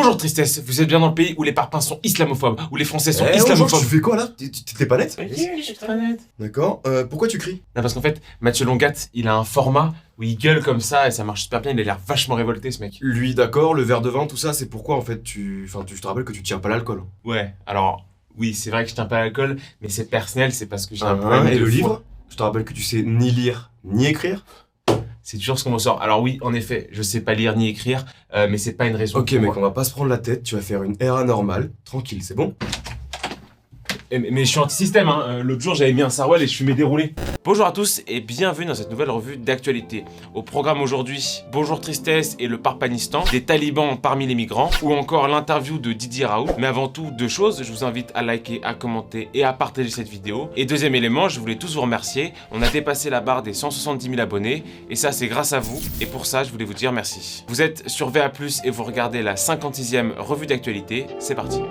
Bonjour Tristesse, vous êtes bien dans le pays où les parpaings sont islamophobes, où les Français sont islamophobes. Tu fais quoi là? T'es pas net? Oui, je suis très net. D'accord, pourquoi tu cries? Non, parce qu'en fait, Mathieu Longat, il a un format où il gueule comme ça et ça marche super bien, il a l'air vachement révolté ce mec. Lui, d'accord, le verre de vin, tout ça, c'est pourquoi en fait je te rappelle que tu tiens pas l'alcool. Ouais, alors, oui, c'est vrai que je tiens pas à l'alcool, mais c'est personnel, c'est parce que j'ai un problème Et de le foie. livre? Je te rappelle que tu sais ni lire, ni écrire. C'est toujours ce qu'on ressort. Alors oui, en effet, je sais pas lire ni écrire, mais c'est pas une raison. Ok pour mec, moi. on va pas se prendre la tête, tu vas faire une RA normale, tranquille, c'est bon? Mais je suis anti-système, hein. L'autre jour j'avais mis un sarouel et je fumais déroulé. Bonjour à tous et bienvenue dans cette nouvelle revue d'actualité. Au programme aujourd'hui, Bonjour Tristesse et le Parpanistan, des talibans parmi les migrants, ou encore l'interview de Didier Raoult. Mais avant tout, deux choses, je vous invite à liker, à commenter et à partager cette vidéo. Et deuxième élément, je voulais tous vous remercier. On a dépassé la barre des 170 000 abonnés et ça c'est grâce à vous. Et pour ça, je voulais vous dire merci. Vous êtes sur VA+, et vous regardez la 56e revue d'actualité. C'est parti.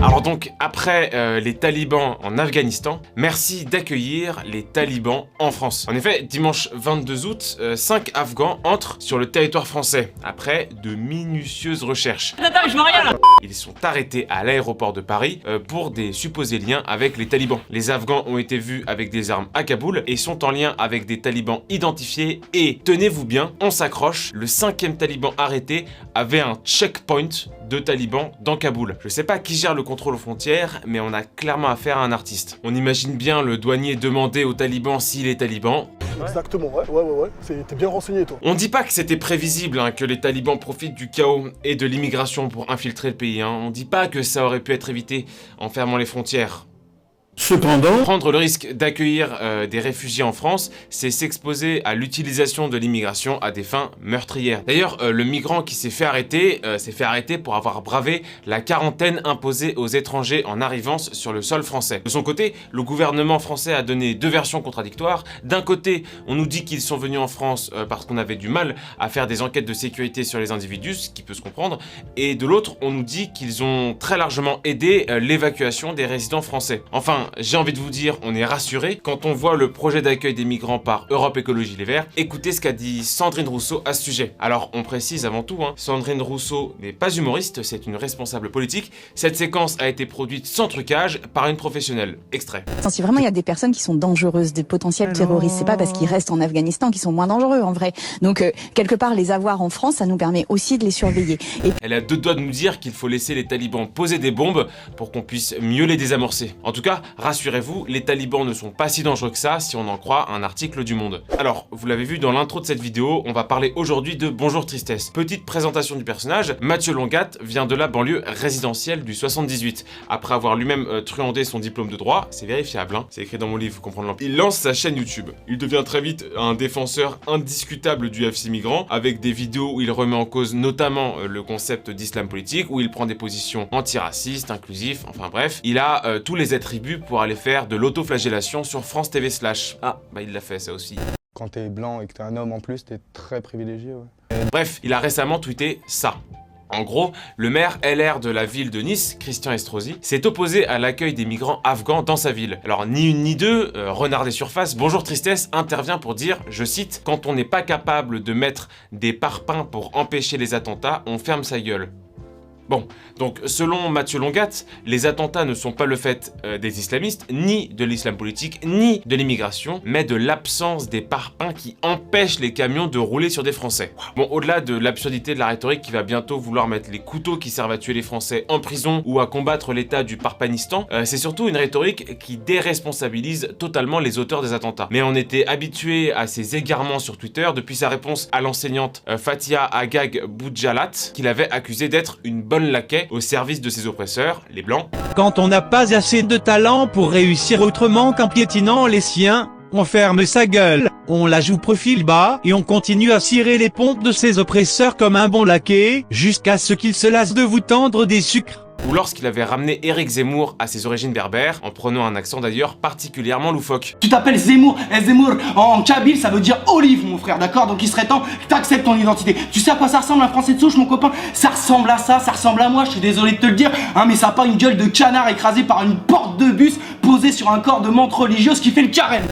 Alors donc, après les talibans en Afghanistan, merci d'accueillir les talibans en France. En effet, dimanche 22 août, 5 Afghans entrent sur le territoire français, après de minutieuses recherches. Attends, je vois rien là. Ils sont arrêtés à l'aéroport de Paris pour des supposés liens avec les talibans. Les Afghans ont été vus avec des armes à Kaboul et sont en lien avec des talibans identifiés et, tenez-vous bien, on s'accroche, le 5e taliban arrêté avait un checkpoint de talibans dans Kaboul. Je sais pas qui gère le contrôle aux frontières, mais on a clairement affaire à un artiste. On imagine bien le douanier demander aux talibans s'il est taliban. Exactement, ouais. T'es bien renseigné, toi. On dit pas que c'était prévisible hein, que les talibans profitent du chaos et de l'immigration pour infiltrer le pays. Hein. On dit pas que ça aurait pu être évité en fermant les frontières. Cependant, prendre le risque d'accueillir des réfugiés en France, c'est s'exposer à l'utilisation de l'immigration à des fins meurtrières. D'ailleurs, le migrant qui s'est fait arrêter pour avoir bravé la quarantaine imposée aux étrangers en arrivant sur le sol français. De son côté, le gouvernement français a donné deux versions contradictoires. D'un côté, on nous dit qu'ils sont venus en France parce qu'on avait du mal à faire des enquêtes de sécurité sur les individus, ce qui peut se comprendre, et de l'autre, on nous dit qu'ils ont très largement aidé l'évacuation des résidents français. Enfin, j'ai envie de vous dire, on est rassuré quand on voit le projet d'accueil des migrants par Europe Écologie Les Verts. Écoutez ce qu'a dit Sandrine Rousseau à ce sujet. Alors, on précise avant tout, hein, Sandrine Rousseau n'est pas humoriste, c'est une responsable politique. Cette séquence a été produite sans trucage par une professionnelle. Extrait. Si vraiment il y a des personnes qui sont dangereuses, des potentiels terroristes, c'est pas parce qu'ils restent en Afghanistan qu'ils sont moins dangereux en vrai. Donc, quelque part, les avoir en France, ça nous permet aussi de les surveiller. Et... Elle a deux doigts de nous dire qu'il faut laisser les talibans poser des bombes pour qu'on puisse mieux les désamorcer. En tout cas, rassurez-vous, les talibans ne sont pas si dangereux que ça si on en croit un article du Monde. Alors, vous l'avez vu dans l'intro de cette vidéo, on va parler aujourd'hui de Bonjour Tristesse. Petite présentation du personnage, Mathieu Longat vient de la banlieue résidentielle du 78. Après avoir lui-même truandé son diplôme de droit, c'est vérifiable, hein, c'est écrit dans mon livre, vous comprenez. Il lance sa chaîne YouTube. Il devient très vite un défenseur indiscutable du FC migrant, avec des vidéos où il remet en cause notamment le concept d'islam politique, où il prend des positions antiracistes, inclusifs, enfin bref. Il a tous les attributs pour aller faire de l'autoflagellation sur France TV /. Ah, bah il l'a fait ça aussi. Quand t'es blanc et que t'es un homme en plus, t'es très privilégié, ouais. Bref, il a récemment tweeté ça. En gros, le maire LR de la ville de Nice, Christian Estrosi, s'est opposé à l'accueil des migrants afghans dans sa ville. Alors ni une ni deux, Renard des Surfaces, Bonjour Tristesse intervient pour dire, je cite, « Quand on n'est pas capable de mettre des parpaings pour empêcher les attentats, on ferme sa gueule ». Bon, donc selon Mathieu Longat, les attentats ne sont pas le fait des islamistes, ni de l'islam politique, ni de l'immigration, mais de l'absence des parpaings qui empêchent les camions de rouler sur des Français. Bon, au-delà de l'absurdité de la rhétorique qui va bientôt vouloir mettre les couteaux qui servent à tuer les Français en prison ou à combattre l'état du Parpanistan, c'est surtout une rhétorique qui déresponsabilise totalement les auteurs des attentats. Mais on était habitué à ces égarements sur Twitter depuis sa réponse à l'enseignante Fatia Agag Boudjalat, qu'il avait accusé d'être une bonne laquais au service de ses oppresseurs, les blancs. quand on n'a pas assez de talent pour réussir autrement qu'en piétinant les siens, on ferme sa gueule, on la joue profil bas et on continue à cirer les pompes de ses oppresseurs comme un bon laquais, jusqu'à ce qu'ils se lassent de vous tendre des sucres. Ou lorsqu'il avait ramené Éric Zemmour à ses origines berbères, en prenant un accent d'ailleurs particulièrement loufoque. Tu t'appelles Zemmour, et Zemmour en kabyle ça veut dire olive mon frère, d'accord? Donc il serait temps que t'acceptes ton identité. Tu sais à quoi ça ressemble un français de souche mon copain? Ça ressemble à ça, ça ressemble à moi, je suis désolé de te le dire, hein, mais ça a pas une gueule de canard écrasé par une porte de bus posé sur un corps de menthe religieuse qui fait le carême.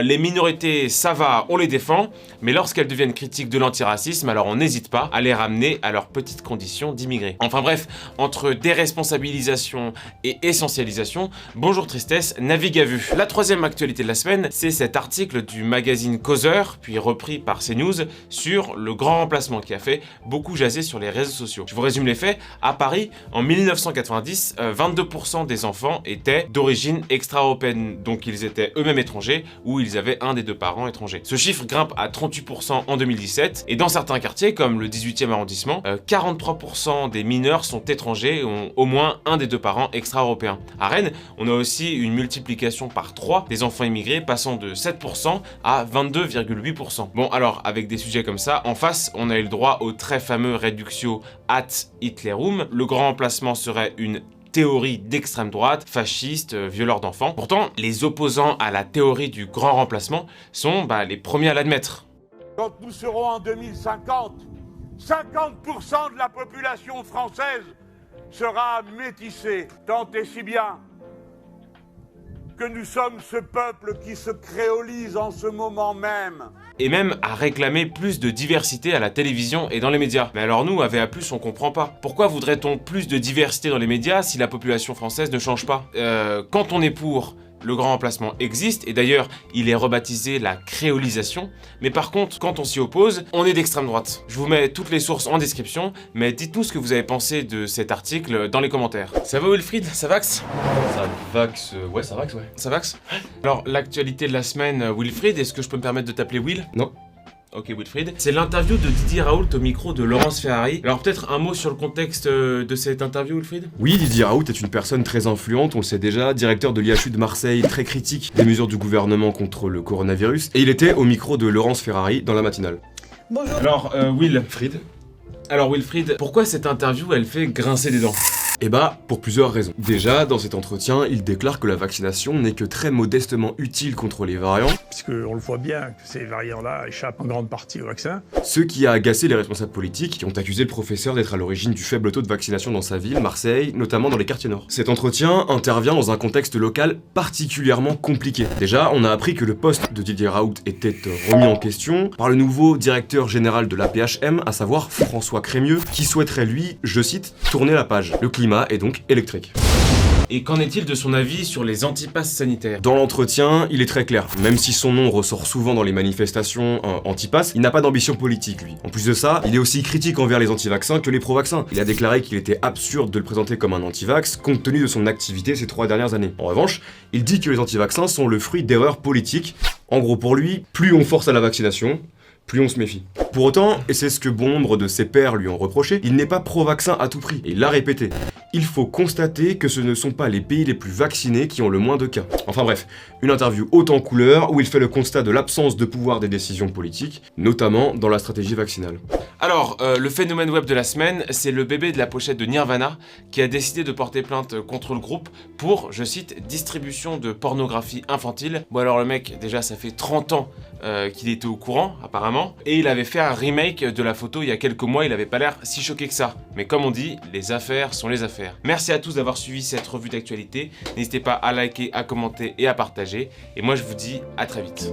Les minorités, ça va, on les défend, mais lorsqu'elles deviennent critiques de l'antiracisme, alors on n'hésite pas à les ramener à leurs petites conditions d'immigrés. Enfin bref, entre déresponsabilisation et essentialisation, Bonjour Tristesse navigue à vue. La troisième actualité de la semaine, c'est cet article du magazine Causeur, puis repris par CNews, sur le grand remplacement qui a fait beaucoup jaser sur les réseaux sociaux. Je vous résume les faits. À Paris, en 1990, 22% des enfants étaient d'origine extra-européenne, donc ils étaient eux-mêmes étrangers ou ils avaient un des deux parents étrangers. Ce chiffre grimpe à 38% en 2017 et dans certains quartiers comme le 18e arrondissement, 43% des mineurs sont étrangers et ont au moins un des deux parents extra-européens. À Rennes, on a aussi une multiplication par 3 des enfants immigrés passant de 7% à 22,8%. Bon alors, avec des sujets comme ça, en face, on a eu le droit au très fameux Reductio ad Hitlerum. Le grand remplacement serait une théorie d'extrême droite, fasciste, violeur d'enfants. Pourtant, les opposants à la théorie du grand remplacement sont les premiers à l'admettre. Quand nous serons en 2050, 50% de la population française sera métissée, tant et si bien que nous sommes ce peuple qui se créolise en ce moment même. Et même à réclamer plus de diversité à la télévision et dans les médias. Mais alors nous, à VA+, on comprend pas. Pourquoi voudrait-on plus de diversité dans les médias si la population française ne change pas? Quand on est pour, le grand remplacement existe, et d'ailleurs, il est rebaptisé la créolisation, mais par contre, quand on s'y oppose, on est d'extrême droite. Je vous mets toutes les sources en description, mais dites-nous ce que vous avez pensé de cet article dans les commentaires. Ça va Wilfried? Ça vax? Ça vax, ouais, ça vax, ouais. Ça vax? Alors, l'actualité de la semaine, Wilfried, est-ce que je peux me permettre de t'appeler Will? Non. Ok Wilfried. C'est l'interview de Didier Raoult au micro de Laurence Ferrari. Alors peut-être un mot sur le contexte de cette interview Wilfried? Oui, Didier Raoult est une personne très influente, on le sait déjà, directeur de l'IHU de Marseille, très critique des mesures du gouvernement contre le coronavirus, et il était au micro de Laurence Ferrari dans la matinale. Bonjour. Alors Wilfried. Alors Wilfried, pourquoi cette interview elle fait grincer des dents? Eh bah, pour plusieurs raisons. Déjà, dans cet entretien, il déclare que la vaccination n'est que très modestement utile contre les variants. Puisqu'on le voit bien que ces variants-là échappent en grande partie au vaccin. Ce qui a agacé les responsables politiques qui ont accusé le professeur d'être à l'origine du faible taux de vaccination dans sa ville, Marseille, notamment dans les quartiers nord. Cet entretien intervient dans un contexte local particulièrement compliqué. Déjà, on a appris que le poste de Didier Raoult était remis en question par le nouveau directeur général de l'AP-HM, à savoir François Crémieux, qui souhaiterait lui, je cite, tourner la page. Le climat est donc électrique. Et qu'en est-il de son avis sur les antipasses sanitaires? Dans l'entretien, il est très clair. Même si son nom ressort souvent dans les manifestations anti-pass, il n'a pas d'ambition politique, lui. En plus de ça, il est aussi critique envers les anti-vaccins que les pro-vaccins. Il a déclaré qu'il était absurde de le présenter comme un anti-vax, compte tenu de son activité ces 3 dernières années. En revanche, il dit que les anti-vaccins sont le fruit d'erreurs politiques. En gros, pour lui, plus on force à la vaccination, plus on se méfie. Pour autant, et c'est ce que bon nombre de ses pairs lui ont reproché, il n'est pas pro-vaccin à tout prix, et il l'a répété. Il faut constater que ce ne sont pas les pays les plus vaccinés qui ont le moins de cas. Enfin bref, une interview haute en couleur où il fait le constat de l'absence de pouvoir des décisions politiques, notamment dans la stratégie vaccinale. Alors, le phénomène web de la semaine, c'est le bébé de la pochette de Nirvana qui a décidé de porter plainte contre le groupe pour, je cite, distribution de pornographie infantile. Bon alors le mec, déjà ça fait 30 ans qu'il était au courant, apparemment, et il avait fait un remake de la photo il y a quelques mois, il avait pas l'air si choqué que ça. Mais comme on dit, les affaires sont les affaires. Merci à tous d'avoir suivi cette revue d'actualité, n'hésitez pas à liker, à commenter et à partager, et moi je vous dis à très vite.